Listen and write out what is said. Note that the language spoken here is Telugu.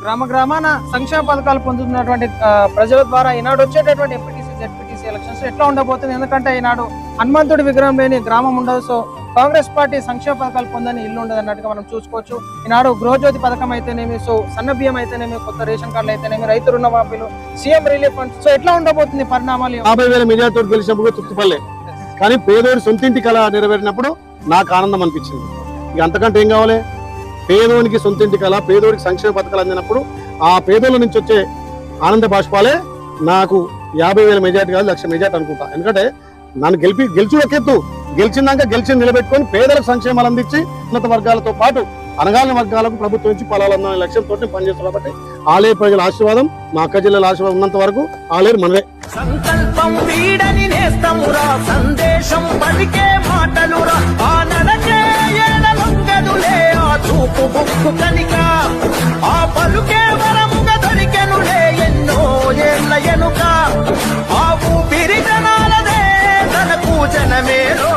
గ్రామ గ్రామాన సంక్షేమ పథకాలు పొందుతున్నటువంటి ప్రజల ద్వారా ఈనాడు వచ్చేటటువంటి ఎంపీటీసీ జెడ్పీటీసీ ఎలక్షన్స్ ఎట్లా ఉండబోతుంది? ఎందుకంటే ఈనాడు హనుమంతుడి విగ్రహం లేని గ్రామం ఉండదు. సో కాంగ్రెస్ పార్టీ సంక్షేమ పథకాలు పొందని ఇల్లు ఉండదు అన్నట్టుగా మనం చూసుకోవచ్చు. ఈనాడు గృహజ్యోతి పథకం అయితేనేమి, సో సన్న బియ్యం అయితేనేమి, కొత్త రేషన్ కార్డులు అయితేనేమి, రైతు రుణమాఫీలు, సీఎం రిలీఫ్ ఫండ్, సో ఎట్లా ఉండబోతుంది పరిణామాలు? 50,000 మెజార్టీతో గెలిచినప్పుడు తృప్తిపల్లె, కానీ పేదోడి సొంతింటి కళ నెరవేరినప్పుడు నాకు ఆనందం అనిపించింది. ఇక అంతకంటే ఏం కావాలి? పేదోనికి సొంతింటి కళ, పేదోడికి సంక్షేమ పథకాలు అందినప్పుడు ఆ పేదోళ్ళ నుంచి వచ్చే ఆనంద బాష్పాలే నాకు 50,000 మెజార్టీ కాదు, 1,00,000 మెజార్టీ అనుకుంటా. ఎందుకంటే నన్ను గెలిచి గెలిచిందాక గెలిచి నిలబెట్టుకొని పేదలకు సంక్షేమాలు అందించి ఉన్నత వర్గాలతో పాటు అనగాలిన వర్గాలకు ప్రభుత్వం నుంచి పొలాలన్న లక్ష్యంతో పనిచేస్తారు. కాబట్టి ఆలేరు ప్రజల ఆశీర్వాదం, మా అక్క జిల్లాల ఆశీర్వాదం ఉన్నంత వరకు ఆలేరు మనదే. సంకల్పం వీడని నేస్తమురా, సందేశం పలికే మాటలురా, ఆ నడకే ఏడలొంగదులే, ఆ చూపు బుక్కు కనిక, ఆ పలుకే వరముగా దొరికెనులే ఎన్నో ఏళ్ల ఎనుక, ఆ ఊపిరి జనాలదే తనకు జనమేరో